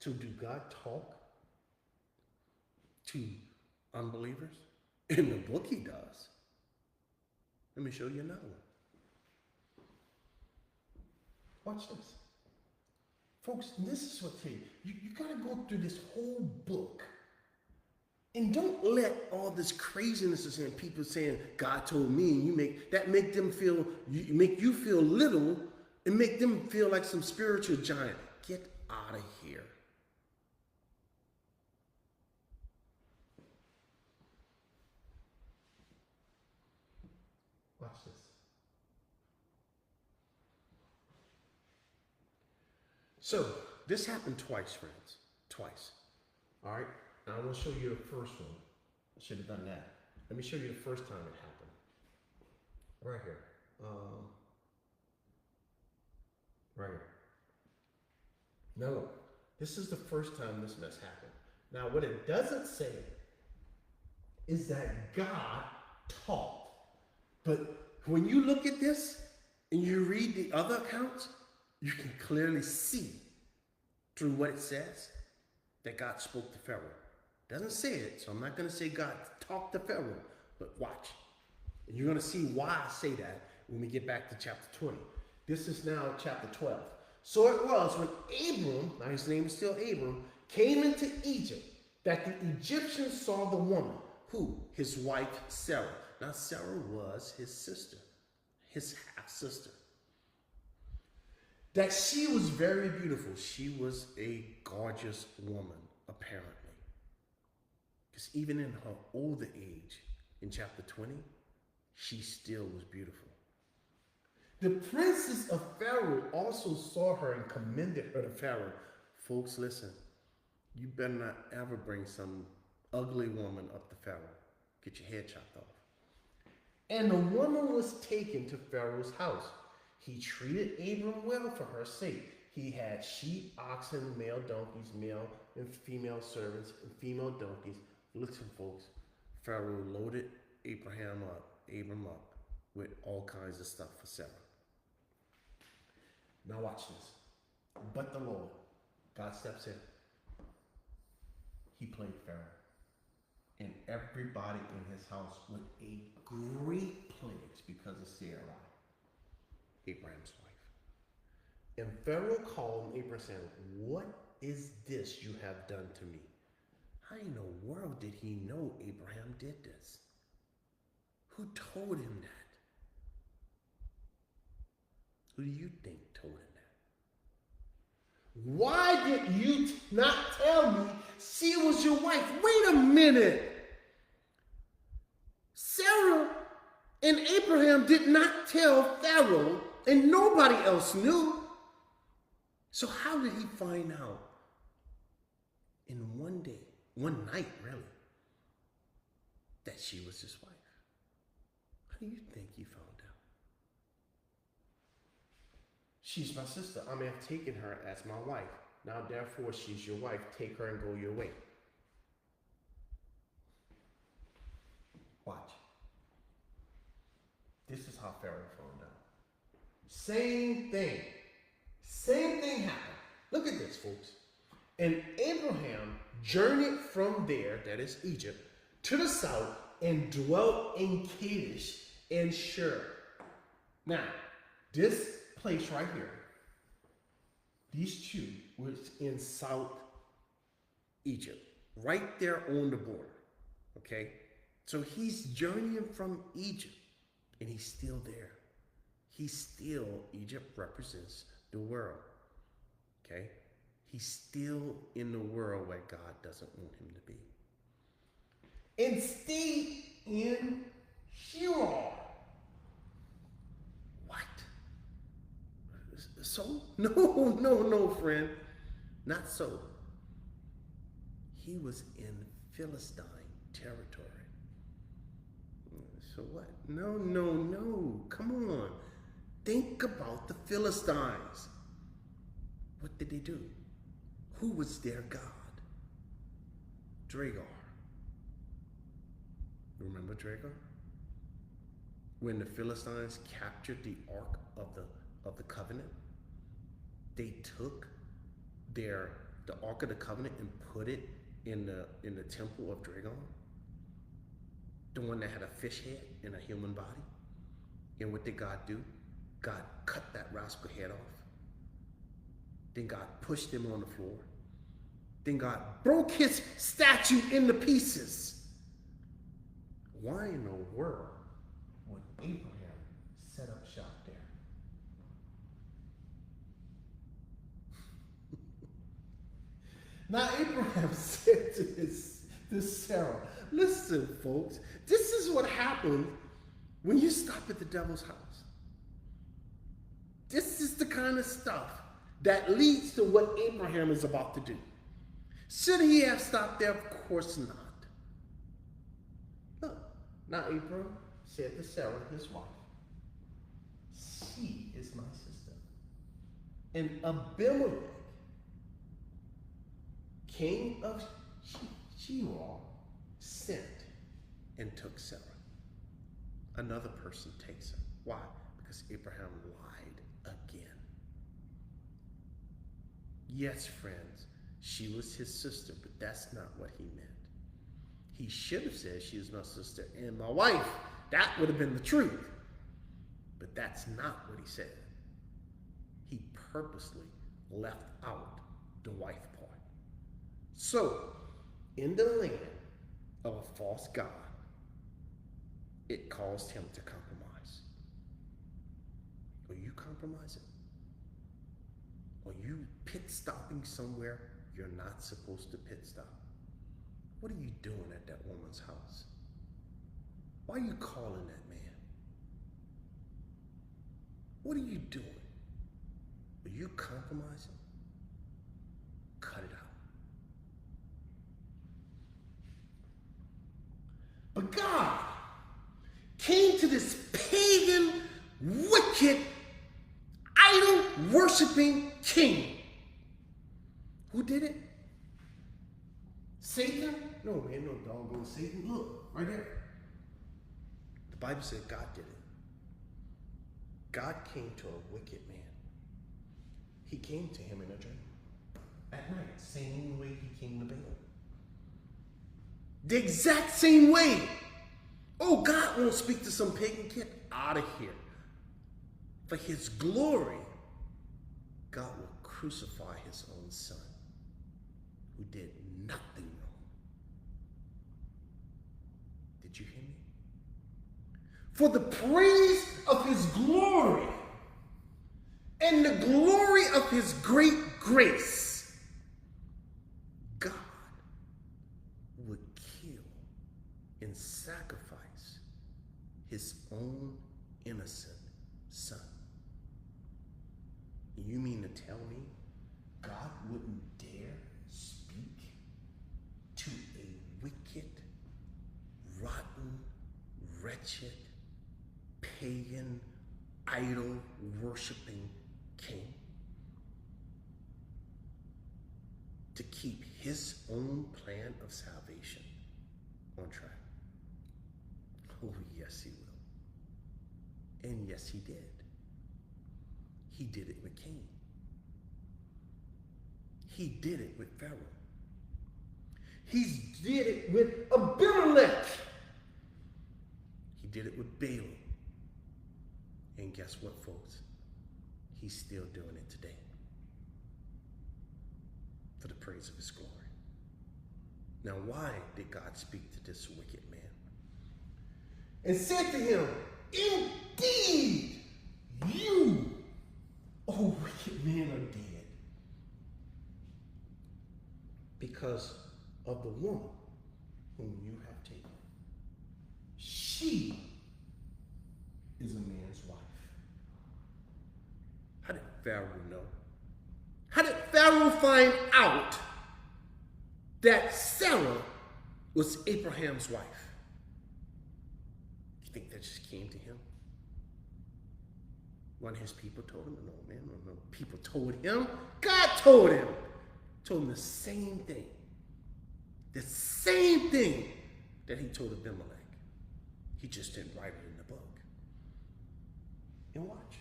So do God talk to unbelievers? In the book he does. Let me show you another one. Watch this. Folks, this is what I tell you. You got to go through this whole book. And don't let all this craziness and people saying, God told me, and make you feel little and make them feel like some spiritual giant. Get out of here. Watch this. So, this happened twice, friends. Twice. All right? Now, I want to show you the first one. I should have done that. Let me show you the first time it happened. Right here. Right here. Now, look. This is the first time this mess happened. Now, what it doesn't say is that God talked. But when you look at this and you read the other accounts, you can clearly see through what it says that God spoke to Pharaoh. It doesn't say it, so I'm not going to say God talked to Pharaoh, but watch. And you're going to see why I say that when we get back to chapter 20. This is now chapter 12. So it was when Abram, now his name is still Abram, came into Egypt that the Egyptians saw the woman, who? His wife Sarah. Now Sarah was his sister, his half-sister. That she was very beautiful. She was a gorgeous woman, apparently. Because even in her older age, in chapter 20, she still was beautiful. The princess of Pharaoh also saw her and commended her to Pharaoh. Folks, listen. You better not ever bring some ugly woman up to Pharaoh. Get your head chopped off. And the woman was taken to Pharaoh's house. He treated Abram well for her sake. He had sheep, oxen, male donkeys, male and female servants, and female donkeys. Listen, folks. Pharaoh loaded Abram up with all kinds of stuff for Sarah. Now watch this. But the Lord, God steps in. He played Pharaoh and everybody in his house with a great plagues because of Sarai, Abraham's wife. And Pharaoh called Abraham saying, what is this you have done to me? How in the world did he know Abraham did this? Who told him that? Who do you think told him that? Why did you not tell me she was your wife? Wait a minute. Sarah and Abraham did not tell Pharaoh, and nobody else knew. So how did he find out in one night really, that she was his wife? How do you think he found out? She's my sister. I may have taken her as my wife. Now, therefore, she's your wife. Take her and go your way. Watch. This is how Pharaoh found out. Same thing. Same thing happened. Look at this, folks. And Abraham journeyed from there, that is Egypt, to the south and dwelt in Kadesh and Shur. Now, this place right here, these two was in South Egypt, right there on the border, okay? So he's journeying from Egypt, and he's still there. Egypt represents the world, okay? He's still in the world where God doesn't want him to be. And stayed in Shiloh. What? So? No, friend. Not so. He was in Philistine territory. So what? No. Come on. Think about the Philistines. What did they do? Who was their God? Dragar. Remember Dragar? When the Philistines captured the Ark of the Covenant, they took their the Ark of the Covenant and put it in the temple of Dagon? The one that had a fish head and a human body? And what did God do? God cut that rascal head off. Then God pushed him on the floor. Then God broke his statue into pieces. Why in the world would Abraham set up shop there? Now Abraham said to Sarah, listen folks, this is what happens when you stop at the devil's house. This is the kind of stuff that leads to what Abraham is about to do. Should he have stopped there? Of course not. Look, now Abraham said to Sarah, his wife, she is my sister. And Abimelech, king of Gerar, sent and took Sarah. Another person takes her. Why? Because Abraham lied again. Yes, friends, she was his sister, but that's not what he meant. He should have said she is my sister and my wife. That would have been the truth. But that's not what he said. He purposely left out the wife part. So, in the land of a false god, it caused him to compromise. Are you compromising? Are you pit stopping somewhere you're not supposed to pit stop? What are you doing at that woman's house? Why are you calling that man? What are you doing? Are you compromising? Cut it out. But God came to this pagan, wicked, idol-worshiping king. Who did it? Satan? No, man, no doggone Satan. Look, right there. The Bible said God did it. God came to a wicked man. He came to him in a dream. At night, same way he came to Balaam. The exact same way. Oh, God won't speak to some pagan kid. Out of here. For his glory, God will crucify his own son, who did nothing wrong. Did you hear me? For the praise of his glory and the glory of his great grace, God would kill and sacrifice his own innocent son. You mean to tell me God wouldn't dare speak to a wicked, rotten, wretched, pagan, idol-worshiping king to keep his own plan of salvation on track? Oh, yes, he will. And yes, he did. He did it with Cain. He did it with Pharaoh. He did it with Abimelech. He did it with Balaam. And guess what, folks? He's still doing it today for the praise of his glory. Now, why did God speak to this wicked man? And said to him, indeed, you, O wicked man, are dead, because of the woman whom you have taken. She is a man's wife. How did Pharaoh know? How did Pharaoh find out that Sarah was Abraham's wife? You think that just came to him? One of his people told him? No, man, no. People told him. God told him. Told him the same thing. The same thing that he told Abimelech. He just didn't write it in the book. And watch.